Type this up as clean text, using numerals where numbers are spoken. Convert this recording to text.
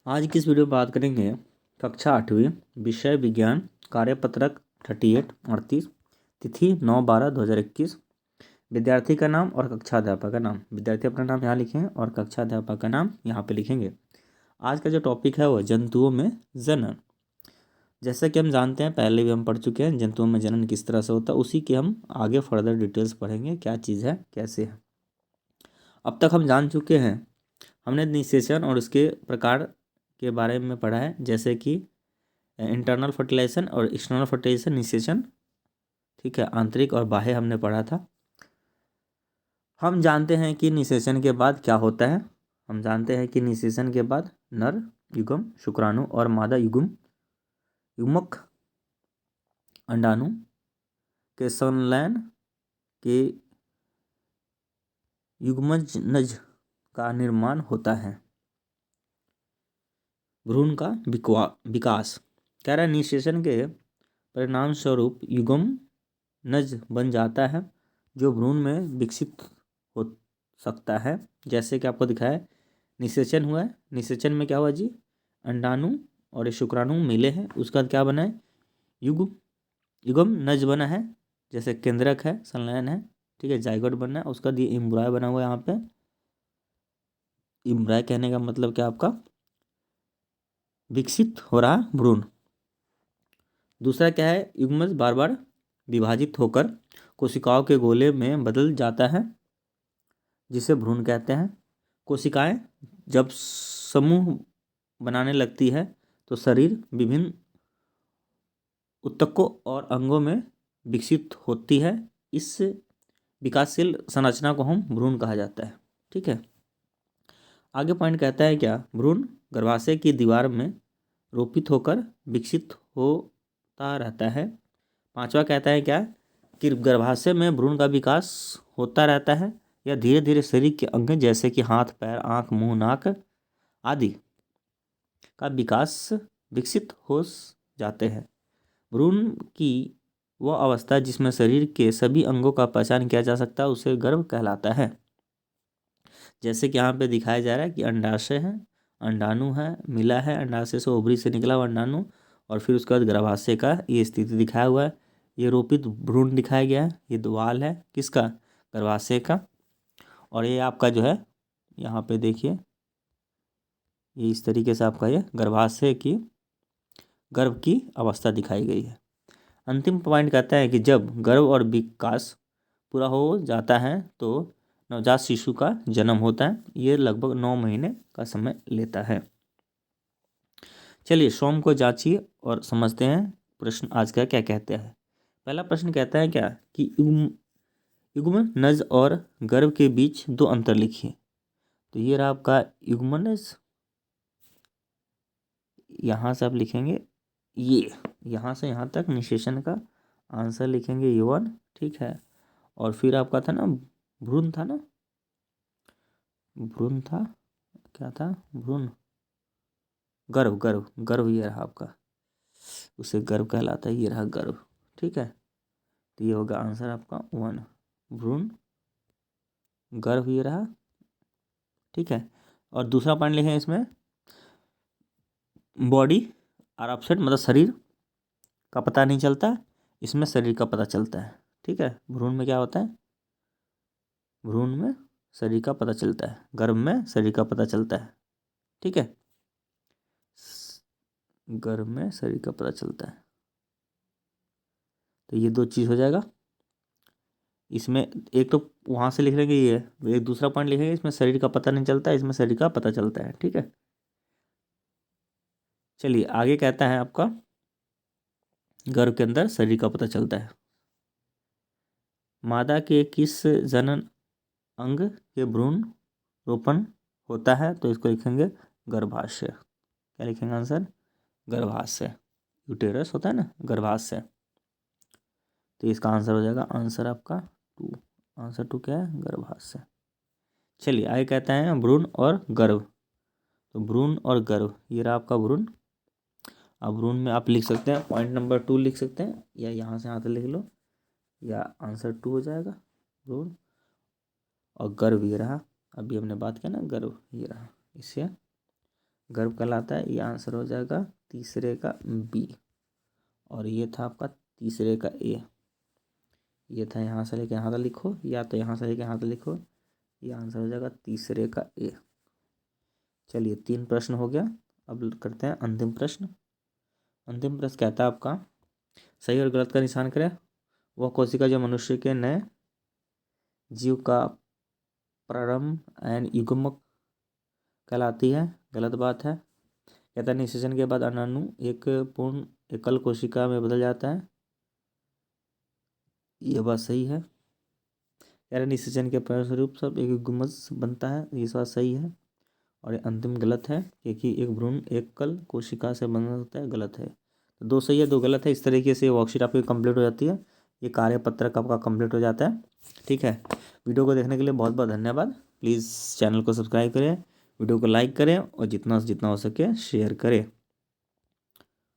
आज की इस वीडियो में बात करेंगे कक्षा 8वीं विषय विज्ञान कार्यपत्रक 3838 तिथि 9/12/2021। विद्यार्थी का नाम और कक्षा अध्यापक का नाम। विद्यार्थी अपना नाम यहाँ लिखें और कक्षा अध्यापक का नाम यहाँ पे लिखेंगे। आज का जो टॉपिक है वो जंतुओं में जनन। जैसा कि हम जानते हैं, पहले भी हम पढ़ चुके हैं जंतुओं में जनन किस तरह से होता है, उसी के हम आगे फर्दर डिटेल्स पढ़ेंगे, क्या चीज़ है कैसे है। अब तक हम जान चुके हैं, हमने निषेचन और उसके प्रकार के बारे में पढ़ा है, जैसे कि इंटरनल फर्टिलाइजेशन और एक्सटर्नल फर्टिलाइजेशन, निषेचन, ठीक है, आंतरिक और बाह्य हमने पढ़ा था। हम जानते हैं कि निषेचन के बाद क्या होता है। हम जानते हैं कि निषेचन के बाद नर युग्म शुक्राणु और मादा युग्मक अंडाणु के संलयन के युग्मनज का निर्माण होता है। भ्रूण का विकास कह रहा है, निषेचन के परिणाम स्वरूप युग्मनज बन जाता है जो भ्रूण में विकसित हो सकता है। जैसे कि आपको दिखाया है, निषेचन हुआ है, निषेचन में क्या हुआ जी, अंडाणु और ये शुक्राणु मिले हैं, उसका क्या बना है, युग्मनज बना है। जैसे केंद्रक है, संलयन है, ठीक है, जाइगोट बना है, उसका ये एम्ब्रॉय बना हुआ है। यहाँ पे एम्ब्रॉय कहने का मतलब क्या, आपका विकसित हो रहा भ्रूण। दूसरा क्या है, युग्मनज बार बार विभाजित होकर कोशिकाओं के गोले में बदल जाता है, जिसे भ्रूण कहते हैं। कोशिकाएं जब समूह बनाने लगती है तो शरीर विभिन्न ऊतकों और अंगों में विकसित होती है। इस विकासशील संरचना को हम भ्रूण कहा जाता है, ठीक है। आगे पॉइंट कहता है क्या, भ्रूण गर्भाशय की दीवार में रोपित होकर विकसित होता रहता है। पांचवा कहता है क्या, कि गर्भाशय में भ्रूण का विकास होता रहता है या धीरे धीरे शरीर के अंग जैसे कि हाथ पैर आँख मुंह नाक आदि का विकास विकसित हो जाते हैं। भ्रूण की वह अवस्था जिसमें शरीर के सभी अंगों का पहचान किया जा सकता है उसे गर्भ कहलाता है। जैसे कि यहाँ पे दिखाया जा रहा है कि अंडाशय है, अंडाणु है, मिला है, अंडाशय से ओवरी से निकला हुआ अंडाणु, और फिर उसके बाद गर्भाशय का ये स्थिति दिखाया हुआ है। ये रोपित भ्रूण दिखाया गया है, ये द्वाल है किसका, गर्भाशय का। और ये आपका जो है यहाँ पे देखिए, ये इस तरीके से आपका ये गर्भाशय की गर्भ की अवस्था दिखाई गई है। अंतिम पॉइंट कहता है कि जब गर्भ और विकास पूरा हो जाता है तो नवजात शिशु का जन्म होता है। ये लगभग 9 महीने का समय लेता है। चलिए स्वयं को जांचिए और समझते हैं प्रश्न आज का क्या कहते हैं। पहला प्रश्न कहता है क्या, कि युग्मनज और गर्भ के बीच दो अंतर लिखिए। तो ये रहा आपका युग्मनज, यहाँ से आप लिखेंगे ये, यहाँ से यहाँ तक निषेचन का आंसर लिखेंगे ये1, ठीक है। और फिर आपका था ना भ्रूण, था ना भ्रूण, था क्या था, भ्रूण गर्भ, गर्भ गर्भ ये रहा आपका, उसे गर्भ कहलाता है, ये रहा गर्भ, ठीक है। तो ये होगा आंसर आपका 1, भ्रूण गर्भ ये रहा, ठीक है। और दूसरा पॉइंट लिखें इसमें, बॉडी आर अपसेट मतलब शरीर का पता नहीं चलता, इसमें शरीर का पता चलता है, ठीक है। भ्रूण में क्या होता है, भ्रूण में शरीर का पता चलता है, गर्भ में शरीर का पता चलता है, ठीक है, गर्भ में शरीर का पता चलता है। तो ये दो चीज़ हो जाएगा। इसमें एक तो वहाँ से लिख लेंगे ये, एक दूसरा पॉइंट लिखेंगे इसमें शरीर का पता नहीं चलता, इसमें शरीर का पता चलता है, ठीक है। चलिए आगे कहता है आपका, गर्भ के अंदर शरीर का पता चलता है। मादा के किस जनन अंग के भ्रूण रोपण होता है, तो इसको लिखेंगे गर्भाशय। क्या लिखेंगे आंसर, गर्भाशय। यूटेरस होता है ना, गर्भाशय। तो इसका आंसर हो जाएगा, आंसर आपका 2, आंसर 2 क्या है, गर्भाशय। चलिए आगे कहता है भ्रूण और गर्भ। तो भ्रूण और गर्भ ये रहा आपका भ्रूण। अब भ्रूण में आप लिख सकते हैं पॉइंट नंबर 2 लिख सकते हैं, या यहाँ से लिख लो, या आंसर 2 हो जाएगा भ्रूण। और गर्भ ये रहा, अभी हमने बात किया ना गर्भ ये रहा, इससे गर्भ कहलाता है, ये आंसर हो जाएगा तीसरे का बी। और ये था आपका तीसरे का ए। ये था यहाँ से लेके यहाँ तक लिखो, या तो यहाँ से लेके यहाँ तक लिखो, ये आंसर हो जाएगा तीसरे का ए। चलिए 3 प्रश्न हो गया। अब करते हैं अंतिम प्रश्न। अंतिम प्रश्न कहता है आपका, सही और गलत का निशान करें। वह कोशिका जो मनुष्य के नए जीव का प्रारंभ एंड युग्मक कहलाती है, गलत बात है। कहता है निषेचन के बाद अंडाणु एक पूर्ण एकल कोशिका में बदल जाता है, यह बात सही है। कह रहे निषेचन के परिणामस्वरूप सब एक युग्मज बनता है, ये बात सही है। और ये अंतिम गलत है, क्योंकि एक भ्रूण एकल कोशिका से बना होता है, गलत है। तो 2 सही है 2 गलत है। इस तरीके से वर्कशीट आपकी कंप्लीट हो जाती है, ये कार्यपत्रक आपका कंप्लीट हो जाता है। ठीक है, वीडियो को देखने के लिए बहुत बहुत धन्यवाद। प्लीज़ चैनल को सब्सक्राइब करें, वीडियो को लाइक करें और जितना से जितना हो सके शेयर करें।